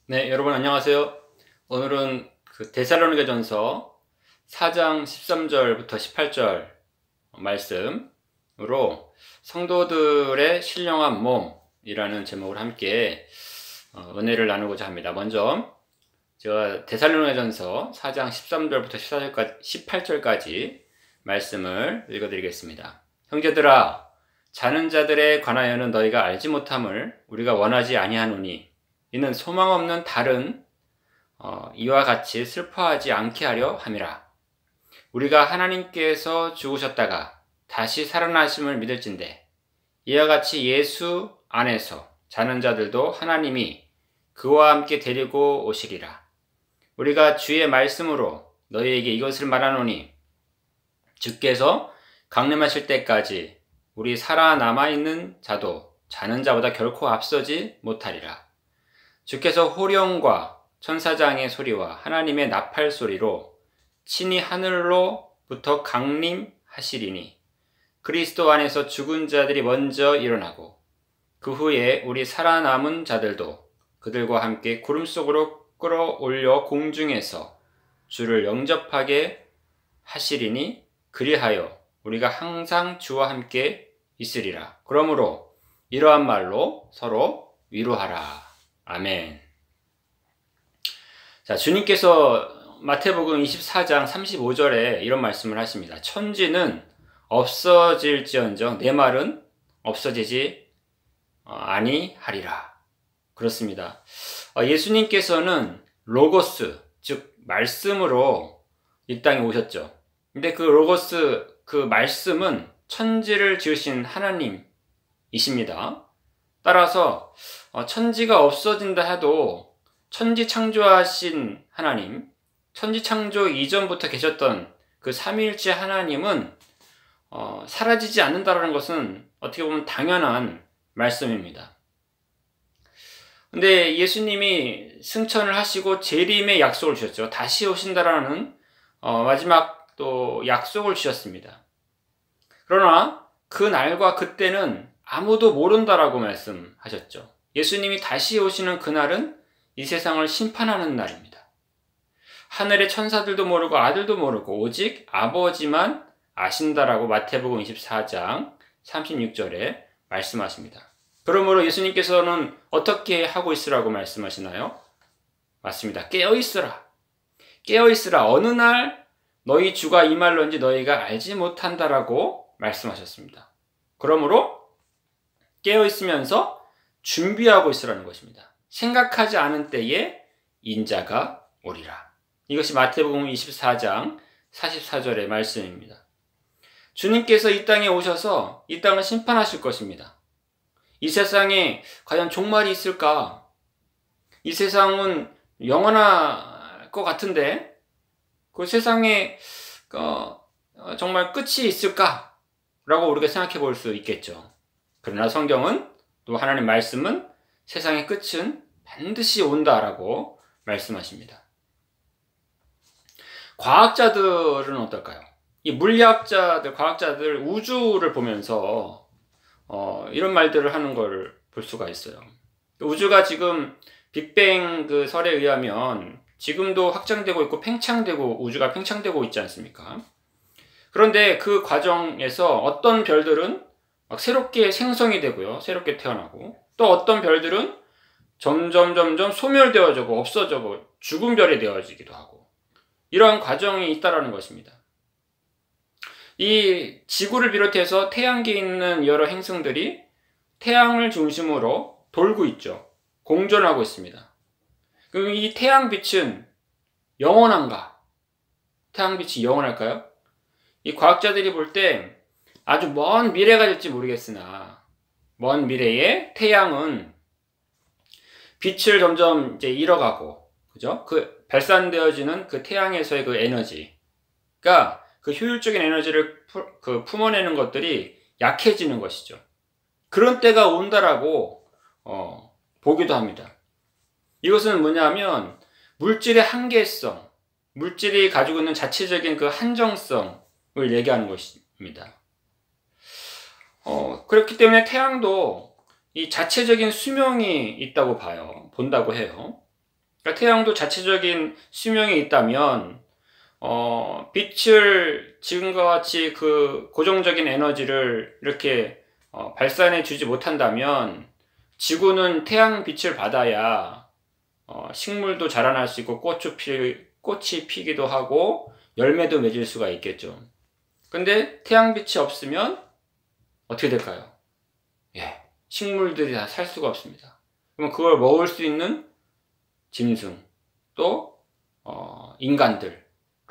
네, 여러분 안녕하세요. 오늘은 데살로니가전서 4장 13절부터 18절 말씀으로 성도들의 신령한 몸이라는 제목을 함께 은혜를 나누고자 합니다. 먼저 제가 데살로니가전서 4장 13절부터 18절까지 말씀을 읽어드리겠습니다. 형제들아, 자는 자들에 관하여는 너희가 알지 못함을 우리가 원하지 아니하노니 이는 소망 없는 달은 이와 같이 슬퍼하지 않게 하려 함이라. 우리가 하나님께서 죽으셨다가 다시 살아나심을 믿을진대 이와 같이 예수 안에서 자는 자들도 하나님이 그와 함께 데리고 오시리라. 우리가 주의 말씀으로 너희에게 이것을 말하노니 주께서 강림하실 때까지 우리 살아남아 있는 자도 자는 자보다 결코 앞서지 못하리라. 주께서 호령과 천사장의 소리와 하나님의 나팔 소리로 친히 하늘로부터 강림하시리니 그리스도 안에서 죽은 자들이 먼저 일어나고 그 후에 우리 살아남은 자들도 그들과 함께 구름 속으로 끌어올려 공중에서 주를 영접하게 하시리니 그리하여 우리가 항상 주와 함께 있으리라. 그러므로 이러한 말로 서로 위로하라. 아멘. 자, 주님께서 마태복음 24장 35절에 이런 말씀을 하십니다. 천지는 없어질지언정 내 말은 없어지지 아니하리라. 그렇습니다. 예수님께서는 로고스, 즉 말씀으로 이 땅에 오셨죠. 근데 그 로고스, 그 말씀은 천지를 지으신 하나님이십니다. 따라서 천지가 없어진다 해도 천지 창조하신 하나님, 천지 창조 이전부터 계셨던 그 삼위일체 하나님은 사라지지 않는다는 것은 어떻게 보면 당연한 말씀입니다. 근데 예수님이 승천을 하시고 재림의 약속을 주셨죠. 다시 오신다라는 마지막 또 약속을 주셨습니다. 그러나 그 날과 그때는 아무도 모른다라고 말씀하셨죠. 예수님이 다시 오시는 그날은 이 세상을 심판하는 날입니다. 하늘의 천사들도 모르고 아들도 모르고 오직 아버지만 아신다라고 마태복음 24장 36절에 말씀하십니다. 그러므로 예수님께서는 어떻게 하고 있으라고 말씀하시나요? 맞습니다. 깨어있으라. 깨어있으라. 어느 날 너희 주가 이 말론지 너희가 알지 못한다라고 말씀하셨습니다. 그러므로 깨어있으면서 준비하고 있으라는 것입니다. 생각하지 않은 때에 인자가 오리라. 이것이 마태복음 24장 44절의 말씀입니다. 주님께서 이 땅에 오셔서 이 땅을 심판하실 것입니다. 이 세상에 과연 종말이 있을까? 이 세상은 영원할 것 같은데 그 세상에 정말 끝이 있을까? 라고 우리가 생각해 볼 수 있겠죠. 그러나 성경은 또 하나님 말씀은 세상의 끝은 반드시 온다라고 말씀하십니다. 과학자들은 어떨까요? 이 물리학자들, 과학자들 우주를 보면서 이런 말들을 하는 걸 볼 수가 있어요. 우주가 지금 빅뱅 그 설에 의하면 지금도 확장되고 있고 팽창되고 우주가 팽창되고 있지 않습니까? 그런데 그 과정에서 어떤 별들은 막 새롭게 생성이 되고요. 새롭게 태어나고 또 어떤 별들은 점점 소멸되어지고 없어져고 죽은 별이 되어지기도 하고 이러한 과정이 있다라는 것입니다. 이 지구를 비롯해서 태양계에 있는 여러 행성들이 태양을 중심으로 돌고 있죠. 공존하고 있습니다. 그럼 이 태양빛은 영원한가? 태양빛이 영원할까요? 이 과학자들이 볼 때 아주 먼 미래가 될지 모르겠으나 먼 미래에 태양은 빛을 점점 이제 잃어가고, 그죠? 그 발산되어지는 그 태양에서의 그 에너지가 그 효율적인 에너지를 품어내는 것들이 약해지는 것이죠. 그런 때가 온다라고 보기도 합니다. 이것은 뭐냐면 물질의 한계성, 물질이 가지고 있는 자체적인 그 한정성을 얘기하는 것입니다. 그렇기 때문에 태양도 이 자체적인 수명이 있다고 본다고 해요. 그러니까 태양도 자체적인 수명이 있다면 빛을 지금과 같이 그 고정적인 에너지를 이렇게 발산해 주지 못한다면 지구는 태양 빛을 받아야 식물도 자라날 수 있고 꽃이 피기도 하고 열매도 맺을 수가 있겠죠. 근데 태양 빛이 없으면 어떻게 될까요? 식물들이 다 살 수가 없습니다. 그러면 그걸 먹을 수 있는 짐승, 또 인간들은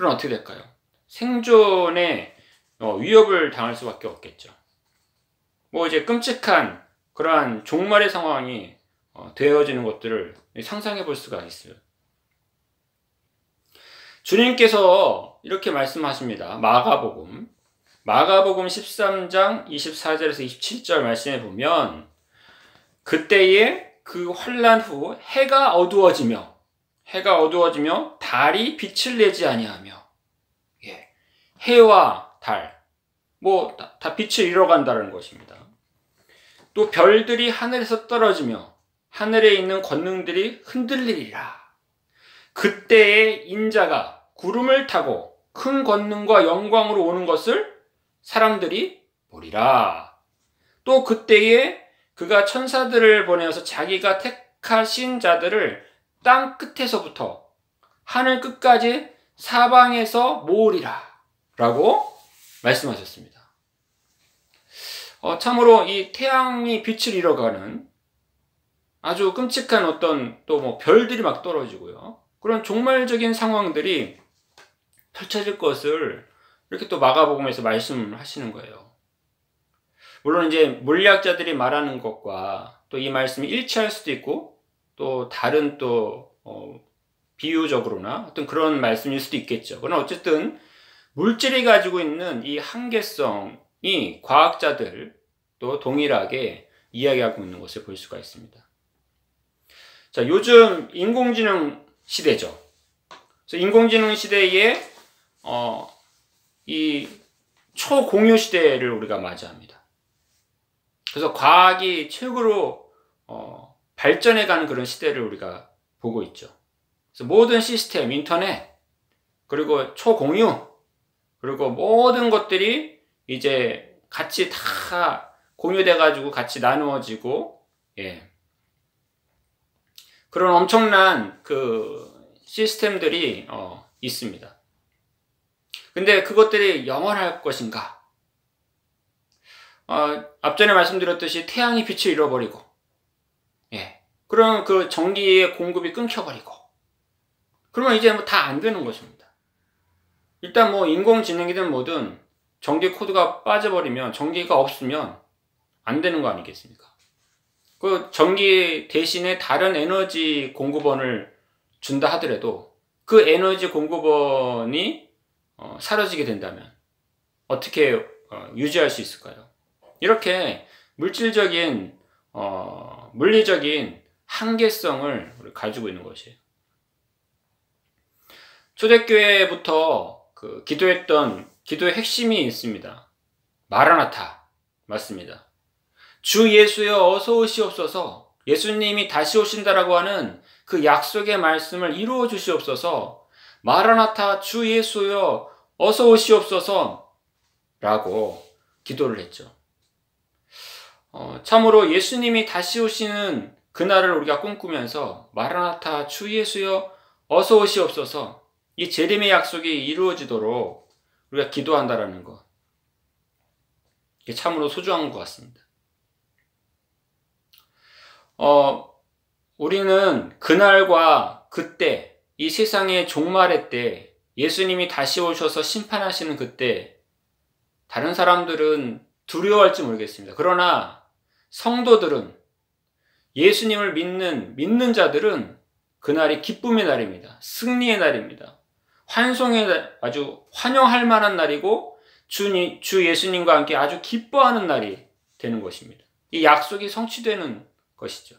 어떻게 될까요? 생존에 위협을 당할 수밖에 없겠죠. 뭐 이제 끔찍한 그러한 종말의 상황이 되어지는 것들을 상상해 볼 수가 있어요. 주님께서 이렇게 말씀하십니다. 마가복음 13장 24절에서 27절 말씀에 보면 그때에 그 환난 후 해가 어두워지며 달이 빛을 내지 아니하며 해와 달 뭐 다 빛을 잃어간다는 것입니다. 또 별들이 하늘에서 떨어지며 하늘에 있는 권능들이 흔들리리라. 그때에 인자가 구름을 타고 큰 권능과 영광으로 오는 것을 사람들이 보리라. 또 그때에 그가 천사들을 보내어서 자기가 택하신 자들을 땅 끝에서부터 하늘 끝까지 사방에서 모으리라 라고 말씀하셨습니다. 참으로 이 태양이 빛을 잃어가는 아주 끔찍한 어떤 또 뭐 별들이 막 떨어지고요. 그런 종말적인 상황들이 펼쳐질 것을 이렇게 또 마가복음에서 말씀을 하시는 거예요. 물론 이제 물리학자들이 말하는 것과 또 이 말씀이 일치할 수도 있고 또 다른 또 비유적으로나 어떤 그런 말씀일 수도 있겠죠. 그러나 어쨌든 물질이 가지고 있는 이 한계성이 과학자들도 동일하게 이야기하고 있는 것을 볼 수가 있습니다. 자, 요즘 인공지능 시대죠. 그래서 인공지능 시대에 이 초공유 시대를 우리가 맞이합니다. 그래서 과학이 최고로 발전해가는 그런 시대를 우리가 보고 있죠. 그래서 모든 시스템, 인터넷, 그리고 초공유, 그리고 모든 것들이 이제 같이 다 공유돼가지고 같이 나누어지고, 그런 엄청난 그 시스템들이 있습니다. 근데 그것들이 영원할 것인가? 앞전에 말씀드렸듯이 태양이 빛을 잃어버리고, 그럼 그 전기의 공급이 끊겨버리고, 그러면 이제 뭐 다 안 되는 것입니다. 일단 뭐 인공지능이든 뭐든 전기 코드가 빠져버리면, 전기가 없으면 안 되는 거 아니겠습니까? 그 전기 대신에 다른 에너지 공급원을 준다 하더라도 그 에너지 공급원이 사라지게 된다면 어떻게 유지할 수 있을까요? 이렇게 물질적인 물리적인 한계성을 가지고 있는 것이에요. 초대교회부터 그 기도했던 기도의 핵심이 있습니다. 마라나타 맞습니다. 주 예수여 어서 오시옵소서. 예수님이 다시 오신다라고 하는 그 약속의 말씀을 이루어 주시옵소서. 마라나타 주 예수여 어서 오시옵소서 라고 기도를 했죠. 참으로 예수님이 다시 오시는 그날을 우리가 꿈꾸면서 마라나타 주 예수여 어서 오시옵소서, 이 재림의 약속이 이루어지도록 우리가 기도한다라는 것, 이게 참으로 소중한 것 같습니다. 우리는 그날과 그때, 이 세상의 종말의 때, 예수님이 다시 오셔서 심판하시는 그때 다른 사람들은 두려워할지 모르겠습니다. 그러나 성도들은, 예수님을 믿는 자들은 그날이 기쁨의 날입니다. 승리의 날입니다. 환송의 날, 아주 환영할 만한 날이고 주 예수님과 함께 아주 기뻐하는 날이 되는 것입니다. 이 약속이 성취되는 것이죠.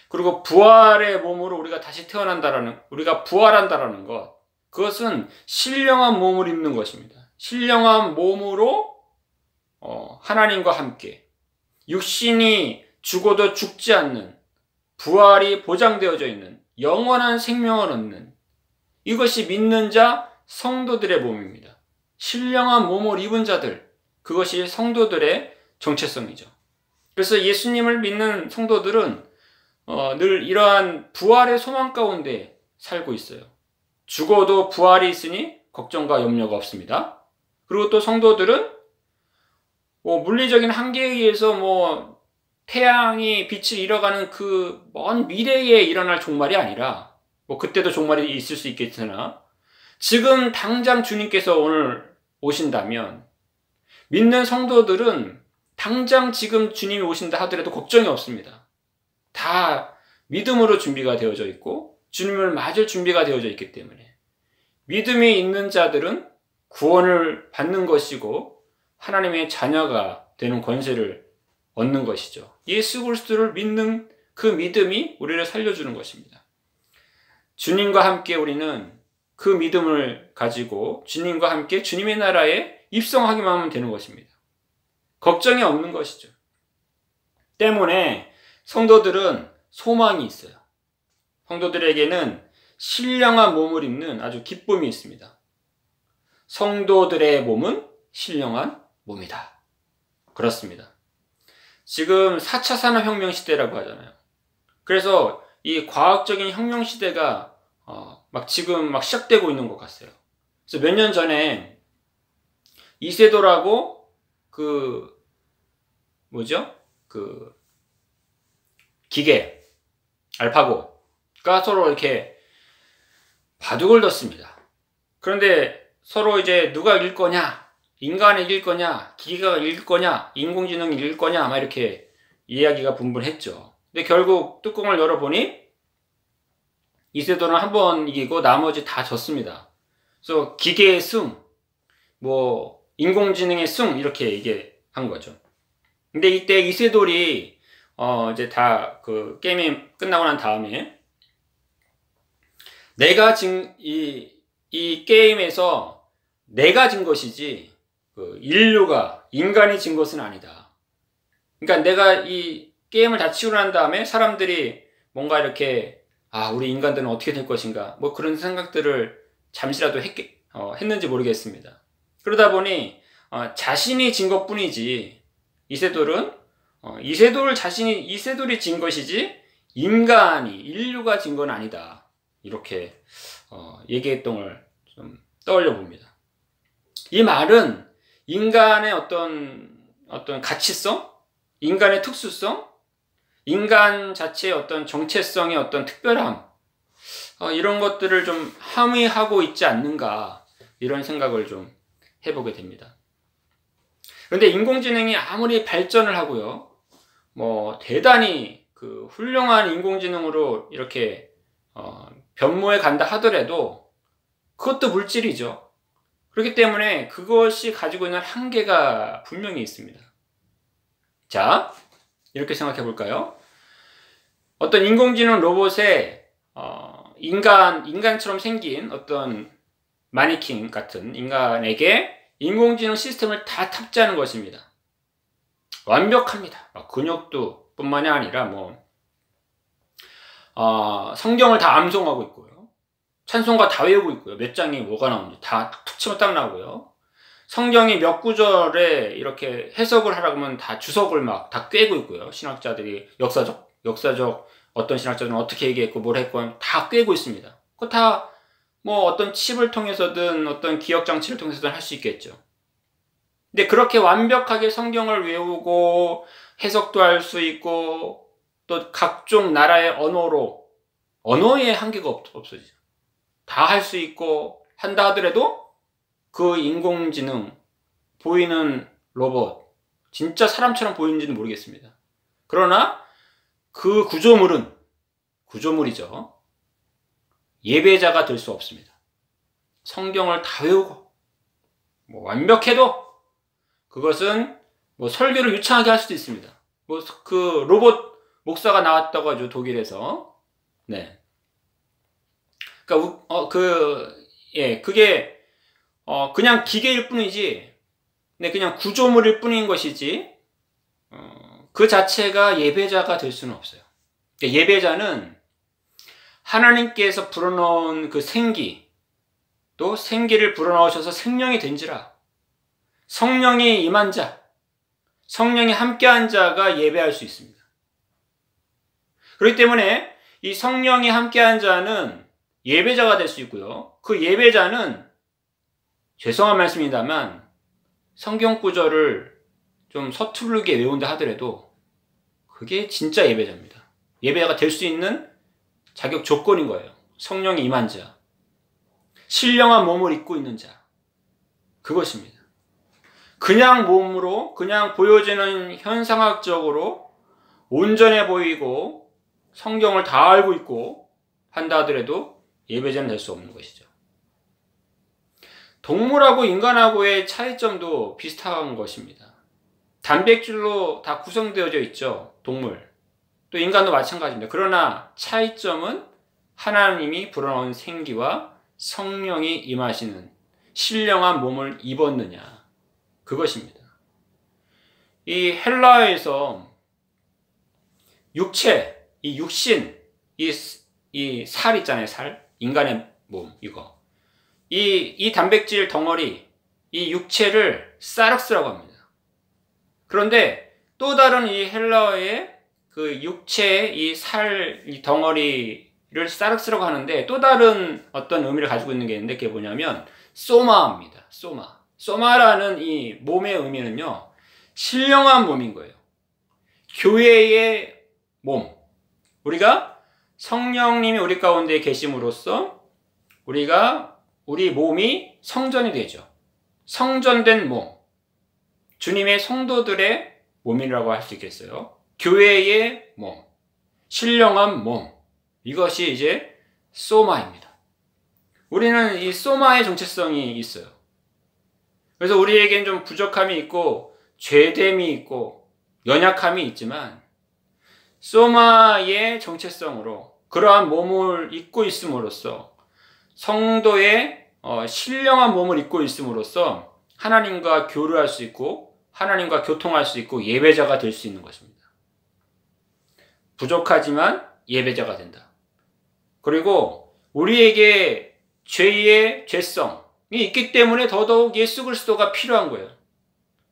그리고 부활의 몸으로 우리가 다시 우리가 부활한다라는 것, 그것은 신령한 몸을 입는 것입니다. 신령한 몸으로 하나님과 함께 육신이 죽어도 죽지 않는, 부활이 보장되어져 있는 영원한 생명을 얻는, 이것이 믿는 자 성도들의 몸입니다. 신령한 몸을 입은 자들, 그것이 성도들의 정체성이죠. 그래서 예수님을 믿는 성도들은 늘 이러한 부활의 소망 가운데 살고 있어요. 죽어도 부활이 있으니 걱정과 염려가 없습니다. 그리고 또 성도들은 물리적인 한계에 의해서 태양이 빛을 잃어가는 그 먼 미래에 일어날 종말이 아니라, 그때도 종말이 있을 수 있겠으나 지금 당장 주님께서 오늘 오신다면 믿는 성도들은 당장 지금 주님이 오신다 하더라도 걱정이 없습니다. 다 믿음으로 준비가 되어져 있고 주님을 맞을 준비가 되어져 있기 때문에 믿음이 있는 자들은 구원을 받는 것이고 하나님의 자녀가 되는 권세를 얻는 것이죠. 예수 그리스도를 믿는 그 믿음이 우리를 살려주는 것입니다. 주님과 함께 우리는 그 믿음을 가지고 주님과 함께 주님의 나라에 입성하기만 하면 되는 것입니다. 걱정이 없는 것이죠. 때문에 성도들은 소망이 있어요. 성도들에게는 신령한 몸을 입는 아주 기쁨이 있습니다. 성도들의 몸은 신령한 몸이다. 그렇습니다. 지금 4차 산업혁명 시대라고 하잖아요. 그래서 이 과학적인 혁명 시대가 지금 시작되고 있는 것 같아요. 그래서 몇 년 전에 이세돌하고 기계 알파고가 서로 이렇게 바둑을 뒀습니다. 그런데 서로 이제 누가 이길 거냐, 인간이 이길 거냐, 기계가 이길 거냐, 인공지능이 이길 거냐, 이렇게 이야기가 분분했죠. 근데 결국 뚜껑을 열어보니 이세돌은 한 번 이기고 나머지 다 졌습니다. 그래서 기계의 승, 인공지능의 승, 이렇게 얘기한 거죠. 근데 이때 이세돌이 이제 다 그 게임이 끝나고 난 다음에 내가 이 게임에서 내가 진 것이지 인간이 진 것은 아니다. 그러니까 내가 이 게임을 다 치고 난 다음에 사람들이 뭔가 이렇게 우리 인간들은 어떻게 될 것인가 그런 생각들을 잠시라도 했는지 모르겠습니다. 그러다 보니 자신이 진 것뿐이지 이세돌은 이세돌이 진 것이지 인류가 진 건 아니다. 이렇게 얘기했던 걸 좀 떠올려 봅니다. 이 말은 인간의 어떤 가치성, 인간의 특수성, 인간 자체의 어떤 정체성의 어떤 특별함, 이런 것들을 좀 함의하고 있지 않는가, 이런 생각을 좀 해보게 됩니다. 그런데 인공지능이 아무리 발전을 하고요, 대단히 훌륭한 인공지능으로 이렇게 변모해 간다 하더라도 그것도 물질이죠. 그렇기 때문에 그것이 가지고 있는 한계가 분명히 있습니다. 자, 이렇게 생각해 볼까요? 어떤 인공지능 로봇에 인간처럼 생긴 어떤 마네킹 같은 인간에게 인공지능 시스템을 다 탑재하는 것입니다. 완벽합니다. 근육도 뿐만이 아니라 성경을 다 암송하고 있고요. 찬송가 다 외우고 있고요. 몇 장이 뭐가 나오는지 다 툭 치면 딱 나오고요. 성경이 몇 구절에 이렇게 해석을 하라고 하면 다 주석을 다 꿰고 있고요. 신학자들이 역사적 어떤 신학자들은 어떻게 얘기했고 뭘 했고 다 꿰고 있습니다. 그거 다 어떤 칩을 통해서든 어떤 기억 장치를 통해서든 할 수 있겠죠. 근데 그렇게 완벽하게 성경을 외우고 해석도 할 수 있고 또 각종 나라의 언어의 한계가 없어지죠. 다 할 수 있고 한다 하더라도 그 인공지능 보이는 로봇 진짜 사람처럼 보이는지는 모르겠습니다. 그러나 그 구조물이죠. 예배자가 될 수 없습니다. 성경을 다 외우고 완벽해도 그것은 설교를 유창하게 할 수도 있습니다. 그 로봇 목사가 나왔다고 하죠, 독일에서. 네. 그러니까 그게 그냥 기계일 뿐이지, 그냥 구조물일 뿐인 것이지, 그 자체가 예배자가 될 수는 없어요. 그러니까 예배자는 하나님께서 불어넣은 그 생기, 또 생기를 불어넣으셔서 생명이 된지라. 성령이 임한 자, 성령이 함께한 자가 예배할 수 있습니다. 그렇기 때문에 이 성령이 함께한 자는 예배자가 될 수 있고요. 그 예배자는 죄송한 말씀입니다만 성경 구절을 좀 서투르게 외운다 하더라도 그게 진짜 예배자입니다. 예배자가 될 수 있는 자격 조건인 거예요. 성령이 임한 자, 신령한 몸을 입고 있는 자, 그것입니다. 그냥 몸으로, 그냥 보여지는 현상학적으로 온전해 보이고 성경을 다 알고 있고 한다 하더라도 예배자는 될 수 없는 것이죠. 동물하고 인간하고의 차이점도 비슷한 것입니다. 단백질로 다 구성되어져 있죠. 동물. 또 인간도 마찬가지입니다. 그러나 차이점은 하나님이 불어넣은 생기와 성령이 임하시는 신령한 몸을 입었느냐, 그것입니다. 이 헬라어에서 육체, 이 육신, 이 살 있잖아요. 살, 인간의 몸, 이거. 이 단백질 덩어리, 이 육체를 사락스라고 합니다. 그런데 또 다른 이 헬라어의 그 육체의 이 살, 이 덩어리를 사락스라고 하는데 또 다른 어떤 의미를 가지고 있는 게 있는데 그게 뭐냐면 소마입니다. 소마. 소마라는 이 몸의 의미는요, 신령한 몸인 거예요. 교회의 몸. 우리가 성령님이 우리 가운데 계심으로써 우리 몸이 성전이 되죠. 성전된 몸. 주님의 성도들의 몸이라고 할 수 있겠어요. 교회의 몸. 신령한 몸. 이것이 이제 소마입니다. 우리는 이 소마의 정체성이 있어요. 그래서 우리에겐 좀 부족함이 있고 죄됨이 있고 연약함이 있지만 소마의 정체성으로 그러한 몸을 입고 있음으로써 성도의 신령한 몸을 입고 있음으로써 하나님과 교류할 수 있고 하나님과 교통할 수 있고 예배자가 될 수 있는 것입니다. 부족하지만 예배자가 된다. 그리고 우리에게 죄의 죄성이 있기 때문에 더더욱 예수 그리스도가 필요한 거예요.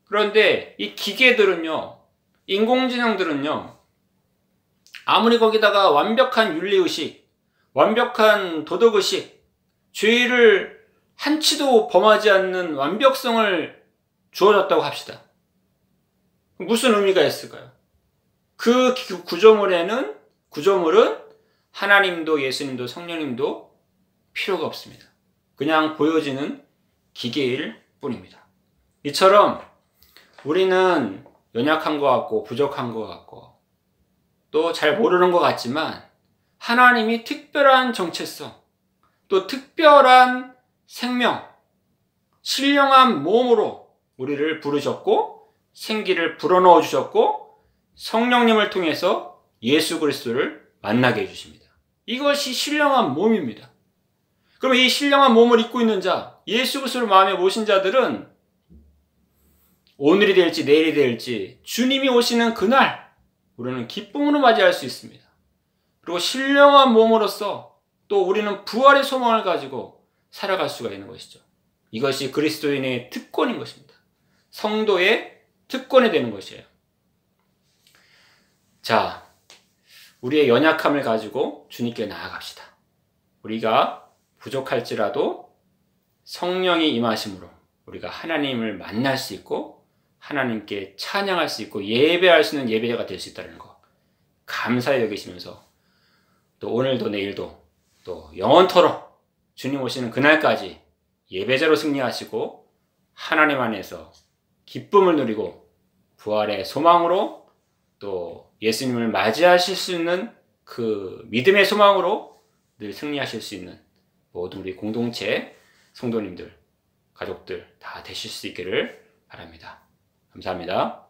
그런데 이 기계들은요, 인공지능들은요, 아무리 거기다가 완벽한 윤리의식, 완벽한 도덕의식, 죄를 한치도 범하지 않는 완벽성을 주어졌다고 합시다. 무슨 의미가 있을까요? 그 구조물은 하나님도 예수님도 성령님도 필요가 없습니다. 그냥 보여지는 기계일 뿐입니다. 이처럼 우리는 연약한 것 같고 부족한 것 같고 또 잘 모르는 것 같지만 하나님이 특별한 정체성, 또 특별한 생명, 신령한 몸으로 우리를 부르셨고 생기를 불어넣어 주셨고 성령님을 통해서 예수 그리스도를 만나게 해주십니다. 이것이 신령한 몸입니다. 그럼 이 신령한 몸을 입고 있는 자, 예수 그리스도를 마음에 모신 자들은 오늘이 될지 내일이 될지 주님이 오시는 그날 우리는 기쁨으로 맞이할 수 있습니다. 그리고 신령한 몸으로서 또 우리는 부활의 소망을 가지고 살아갈 수가 있는 것이죠. 이것이 그리스도인의 특권인 것입니다. 성도의 특권이 되는 것이에요. 자, 우리의 연약함을 가지고 주님께 나아갑시다. 우리가 부족할지라도 성령이 임하심으로 우리가 하나님을 만날 수 있고 하나님께 찬양할 수 있고 예배할 수 있는 예배자가 될 수 있다는 것 감사히 여기시면서 또 오늘도 내일도 또 영원토록 주님 오시는 그날까지 예배자로 승리하시고 하나님 안에서 기쁨을 누리고 부활의 소망으로 또 예수님을 맞이하실 수 있는 그 믿음의 소망으로 늘 승리하실 수 있는 모든 우리 공동체 성도님들, 가족들 다 되실 수 있기를 바랍니다. 감사합니다.